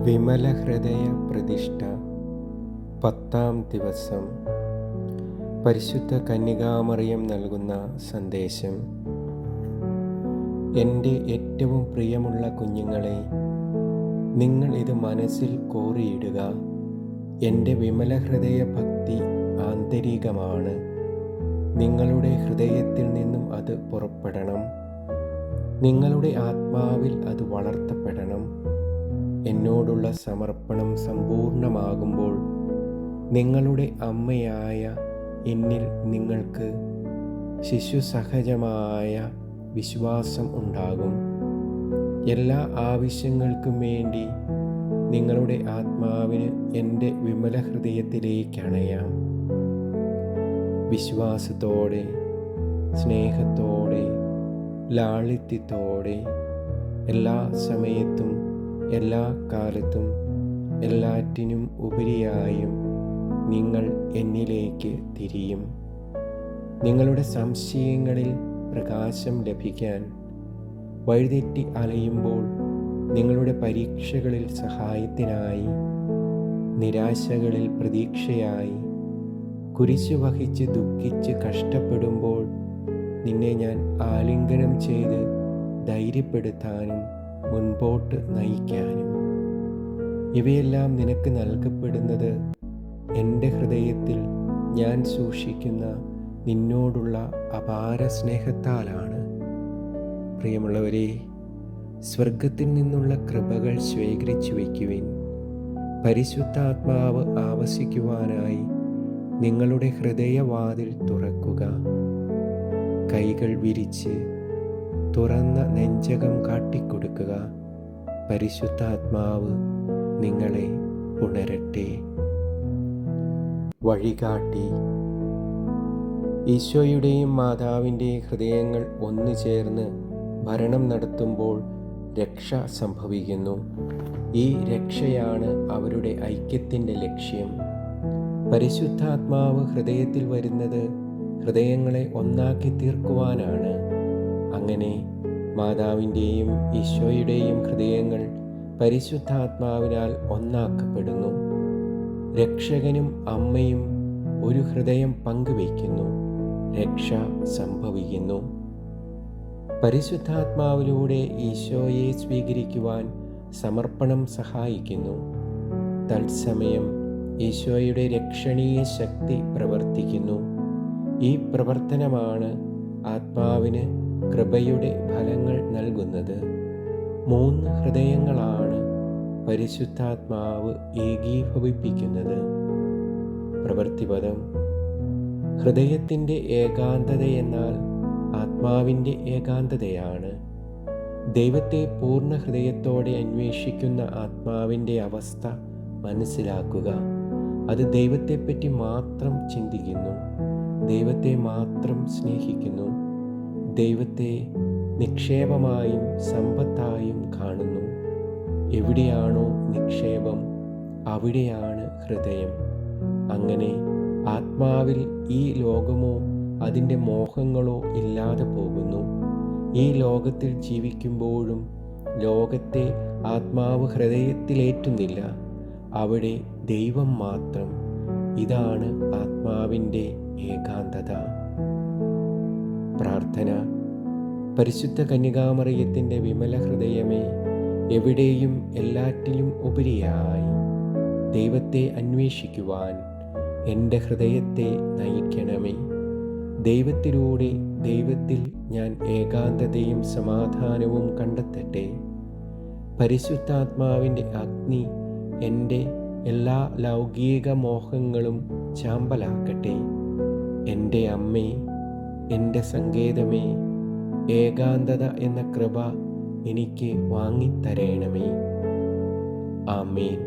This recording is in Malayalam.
വിമലഹൃദയ പ്രതിഷ്ഠ 10-ാം ദിവസം. പരിശുദ്ധ കന്യകാമറിയം നൽകുന്ന സന്ദേശം. എൻ്റെ ഏറ്റവും പ്രിയമുള്ള കുഞ്ഞുങ്ങളെ, നിങ്ങൾ ഇത് മനസ്സിൽ കോറിയിടുക. എൻ്റെ വിമലഹൃദയ ഭക്തി ആന്തരികമാണ്. നിങ്ങളുടെ ഹൃദയത്തിൽ നിന്നും അത് പുറപ്പെടണം. നിങ്ങളുടെ ആത്മാവിൽ അത് വളർത്തപ്പെടണം. എന്നോടുള്ള സമർപ്പണം സമ്പൂർണ്ണമാകുമ്പോൾ നിങ്ങളുടെ അമ്മയായ എന്നിൽ നിങ്ങൾക്ക് ശിശുസഹജമായ വിശ്വാസം ഉണ്ടാകും. എല്ലാ ആവശ്യങ്ങൾക്കും വേണ്ടി നിങ്ങളുടെ ആത്മാവിന് എൻ്റെ വിമല ഹൃദയത്തിലേക്കണയാം. വിശ്വാസത്തോടെ, സ്നേഹത്തോടെ, ലാളിത്യത്തോടെ, എല്ലാ സമയത്തും എല്ലാ കാലത്തും എല്ലാറ്റിനും ഉപരിയായും നിങ്ങൾ എന്നിലേക്ക് തിരിയും. നിങ്ങളുടെ സംശയങ്ങളിൽ പ്രകാശം ലഭിക്കാൻ, വഴിതെറ്റി അലയുമ്പോൾ നിങ്ങളുടെ പരീക്ഷകളിൽ സഹായത്തിനായി, നിരാശകളിൽ പ്രതീക്ഷയായി, കുരിശു വഹിച്ച് ദുഃഖിച്ച് കഷ്ടപ്പെടുമ്പോൾ നിന്നെ ഞാൻ ആലിംഗനം ചെയ്ത് ധൈര്യപ്പെടുത്താനും മുൻപോട്ട് നയിക്കാനും. ഇവയെല്ലാം നിനക്ക് നൽകപ്പെടുന്നത് എൻ്റെ ഹൃദയത്തിൽ ഞാൻ സൂക്ഷിക്കുന്ന നിന്നോടുള്ള അപാര സ്നേഹത്താലാണ്. പ്രിയമുള്ളവരെ, സ്വർഗത്തിൽ നിന്നുള്ള കൃപകൾ സ്വീകരിച്ചു വയ്ക്കുവിൻ. പരിശുദ്ധാത്മാവ് ആവസിക്കുവാനായി നിങ്ങളുടെ ഹൃദയവാതിൽ തുറക്കുക. കൈകൾ വിരിച്ച് തുറന്ന നെഞ്ചകം കാട്ടിക്കൊടുക്കുക. പരിശുദ്ധാത്മാവ് നിങ്ങളെ ഉണരട്ടെ. വഴികാട്ടി. ഈശോയുടെയും മാതാവിൻ്റെയും ഹൃദയങ്ങൾ ഒന്നു ചേർന്ന് ഭരണം നടത്തുമ്പോൾ രക്ഷ സംഭവിക്കുന്നു. ഈ രക്ഷയാണ് അവരുടെ ഐക്യത്തിൻ്റെ ലക്ഷ്യം. പരിശുദ്ധാത്മാവ് ഹൃദയത്തിൽ വരുന്നത് ഹൃദയങ്ങളെ ഒന്നാക്കി തീർക്കുവാനാണ്. അങ്ങനെ മാതാവിൻ്റെയും ഈശോയുടെയും ഹൃദയങ്ങൾ പരിശുദ്ധാത്മാവിനാൽ ഒന്നാക്കപ്പെടുന്നു. രക്ഷകനും അമ്മയും ഒരു ഹൃദയം പങ്കുവയ്ക്കുന്നു. രക്ഷ സംഭവിക്കുന്നു. പരിശുദ്ധാത്മാവിലൂടെ ഈശോയെ സ്വീകരിക്കുവാൻ സമർപ്പണം സഹായിക്കുന്നു. തത്സമയം ഈശോയുടെ രക്ഷണീയ ശക്തി പ്രവർത്തിക്കുന്നു. ഈ പ്രവർത്തനമാണ് ആത്മാവിന് കൃപയുടെ ഫലങ്ങൾ നൽകുന്നത്. 3 ഹൃദയങ്ങളാണ് പരിശുദ്ധാത്മാവ് ഏകീഭവിപ്പിക്കുന്നത്. പ്രവൃത്തിപദം. ഹൃദയത്തിൻ്റെ ഏകാന്തതയെന്നാൽ ആത്മാവിൻ്റെ ഏകാന്തതയാണ്. ദൈവത്തെ പൂർണ്ണ ഹൃദയത്തോടെ അന്വേഷിക്കുന്ന ആത്മാവിൻ്റെ അവസ്ഥ മനസ്സിലാക്കുക. അത് ദൈവത്തെപ്പറ്റി മാത്രം ചിന്തിക്കുന്നു, ദൈവത്തെ മാത്രം സ്നേഹിക്കുന്നു, ദൈവത്തെ നിക്ഷേപമായും സമ്പത്തായും കാണുന്നു. എവിടെയാണോ നിക്ഷേപം, അവിടെയാണ് ഹൃദയം. അങ്ങനെ ആത്മാവിൽ ഈ ലോകമോ അതിൻ്റെ മോഹങ്ങളോ ഇല്ലാതെ പോകുന്നു. ഈ ലോകത്തിൽ ജീവിക്കുമ്പോഴും ലോകത്തെ ആത്മാവ് ഹൃദയത്തിലേറ്റുന്നില്ല. അവിടെ ദൈവം മാത്രം. ഇതാണ് ആത്മാവിൻ്റെ ഏകാന്തത. പ്രാർത്ഥന. പരിശുദ്ധ കന്യകാമറിയത്തിൻ്റെ വിമല ഹൃദയമേ, എവിടെയും എല്ലാറ്റിലും ഉപരിയായി ദൈവത്തെ അന്വേഷിക്കുവാൻ എൻ്റെ ഹൃദയത്തെ നയിക്കണമേ. ദൈവത്തിലൂടെ ദൈവത്തിൽ ഞാൻ ഏകാന്തതയും സമാധാനവും കണ്ടെത്തട്ടെ. പരിശുദ്ധാത്മാവിൻ്റെ അഗ്നി എൻ്റെ എല്ലാ ലൗകിക മോഹങ്ങളും ചാമ്പലാക്കട്ടെ. എൻ്റെ അമ്മേ, എൻ്റെ സങ്കേതമേ, ഏകാന്തത എന്ന കൃപ എനിക്ക് വാങ്ങിത്തരേണമേ. ആമേൻ.